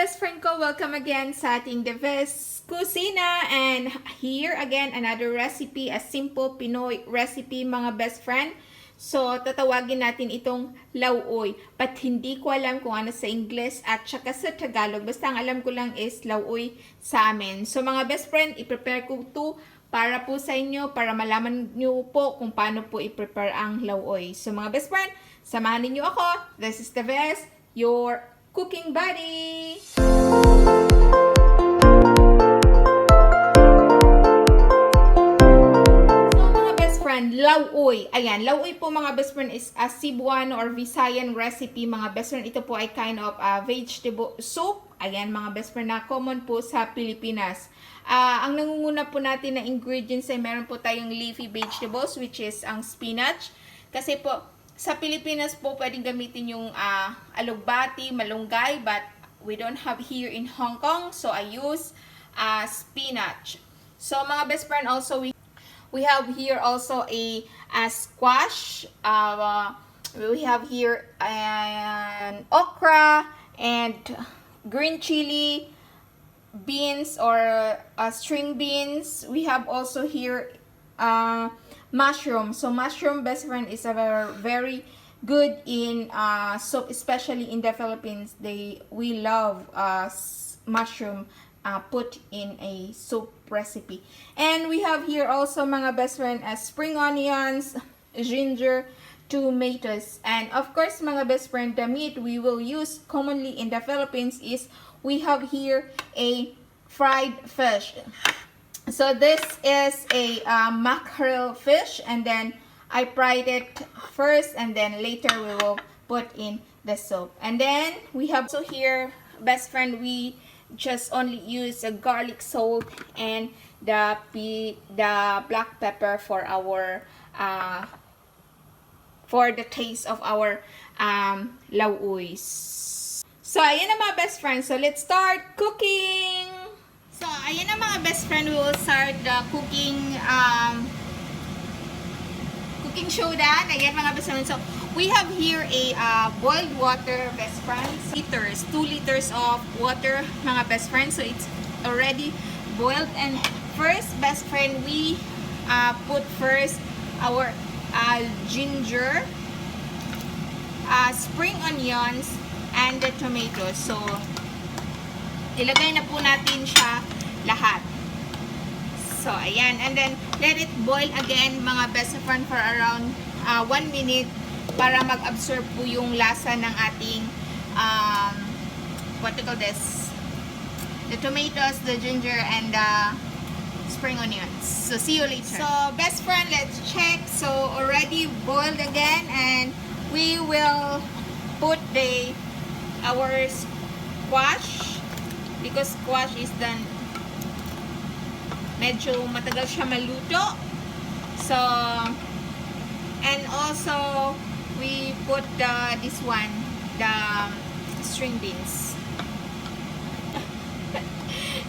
best friend ko, welcome again sa ating The Best Kusina. And here again, another recipe, a simple Pinoy recipe mga best friend. So, tatawagin natin itong lauoy. But hindi ko alam kung ano sa English at saka sa Tagalog. Basta ang alam ko lang is lauoy sa amin. So, mga best friend, i-prepare ko to para po sa inyo, para malaman nyo po kung paano po i-prepare ang lauoy. So, mga best friend, samahan niyo ako. This is The Best, your cooking buddy! Lauoy. Ayan, lauoy po mga best friend is a Cebuano or Visayan recipe mga best friend. Ito po ay kind of vegetable soup. Ayan mga best friend na common po sa Pilipinas. Ang nangunguna po natin na ingredients ay meron po tayong leafy vegetables which is ang spinach. Kasi po sa Pilipinas po pwedeng gamitin yung alugbati, malunggay, but we don't have here in Hong Kong. So I use spinach. So mga best friend, also we have here also a squash. We have here an okra and green chili, beans or string beans. We have also here mushroom. So mushroom, best friend, is a very good in soup, especially in the Philippines. We love mushroom put in a soup recipe. And we have here also mga best friend spring onions, ginger, tomatoes, and of course mga best friend, the meat we will use commonly in the Philippines is we have here a fried fish. So this is a mackerel fish, and then I fried it first and then later we will put in the soup. And then we have also here, best friend, we just only use a garlic, salt, and the black pepper for our for the taste of our lauoy. So ayan na mga best friends, so let's start cooking. So ayan na mga best friend, we will start the cooking cooking showdown. Ayan mga best friend, so we have here a boiled water, best friends, 2 liters of water mga best friends. So it's already boiled, and first best friend, we put first our ginger, spring onions, and the tomatoes. So ilagay na po natin siya lahat. So ayan, and then let it boil again mga best friend for around 1 minute para mag-absorb po yung lasa ng ating what do you call this, the tomatoes, the ginger, and the spring onions. So see you later. So best friend, let's check. So already boiled again, and we will put our squash, because squash is done, medyo matagal siya maluto. So and also we put this one, the string beans.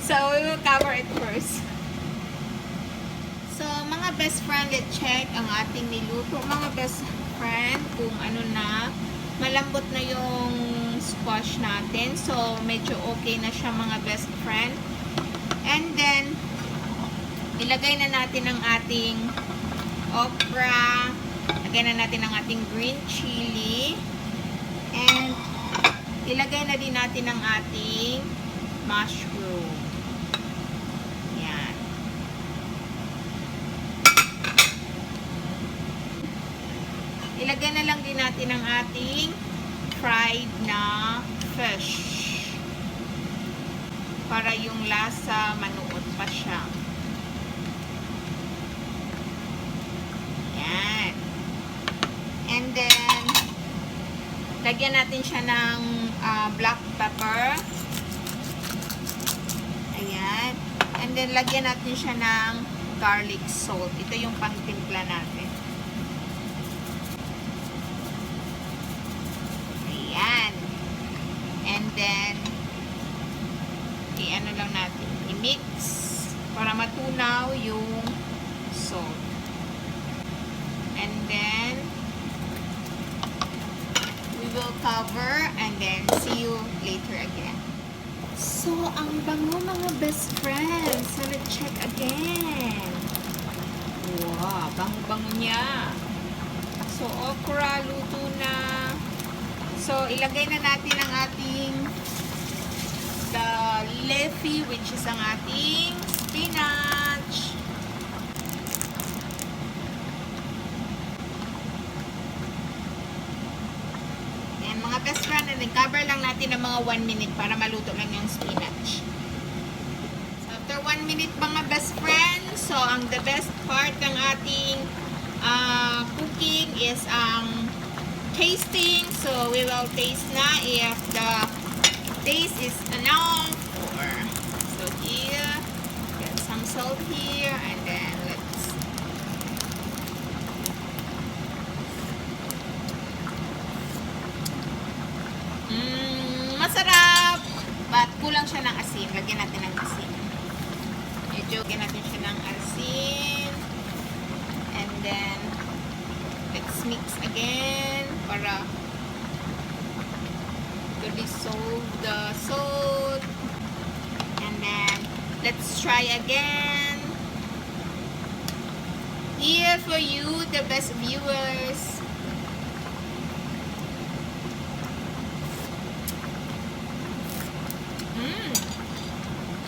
So we will cover it first. So mga best friend, let's check ang ating niluto mga best friend kung ano na, malambot na yung squash natin. So medyo okay na siya mga best friend. And then ilagay na natin ang ating okra, lagyan na natin ang ating green chili, and ilagay na din natin ang ating mushroom. Yan. Ilagay na lang din natin ang ating fried na fish para yung lasa manuot pa siya. And then lagyan natin siya ng black pepper. Ayan. And then lagyan natin siya ng garlic salt. Ito yung pangtimpla natin. Ayan. And then i-ano lang natin, i-mix para matunaw yung salt. And then we will cover and then see you later again. So, ang bango mga best friends. So, let's check again. Wow, bango-bango niya. So, okra, luto na. So, ilagay na natin ang ating the leafy, which is ang ating spinach. Ayan, mga best friend, and cover lang natin ng mga 1 minute para maluto lang yung spinach. So, after 1 minute mga best friend, so, ang the best part ng ating cooking is ang tasting. So, we will taste na if the taste is enough. Or, so, here, get some salt here, and then let's masarap, but kulang siya ng asin. Lagyan natin ng asin. Medyo lagyan natin siya ng asin, and then let's mix again para to dissolve the salt, and then let's try again. Here for you, the best viewers.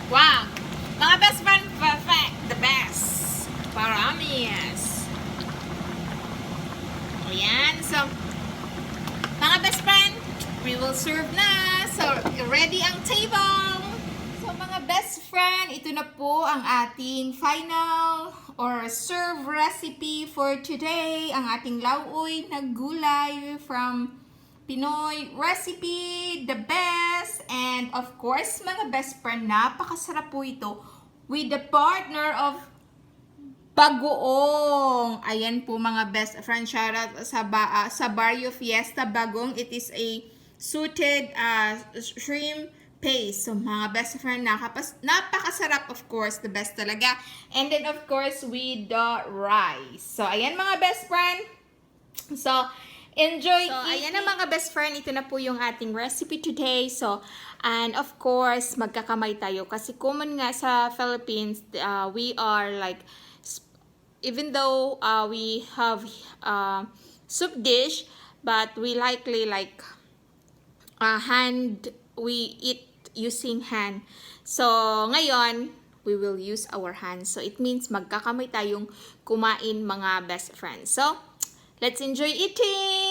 Wow! Mga best friend, perfect! The best! Paramis! Ayan. So, mga best friend, we will serve na. So, ready ang table. So, mga best friend, ito na po ang ating final or serve recipe for today. Ang ating lauoy na gulay from Pinoy recipe, the best. And of course, mga best friend, napakasarap po ito with the partner of Bagoong. Ayan po mga best friend, shoutout sa Barrio Fiesta Bagoong. It is a sautéed shrimp paste. So mga best friend, napakasarap, of course, the best talaga. And then of course with the rice. So ayan mga best friend. So enjoy eating. Ayan na mga best friend, ito na po yung ating recipe today. So, and of course, magkakamay tayo. Kasi common nga sa Philippines, we are like, even though we have soup dish, but we likely like we eat using hand. So, ngayon, we will use our hands. So, it means magkakamay tayong kumain mga best friends. So, let's enjoy eating!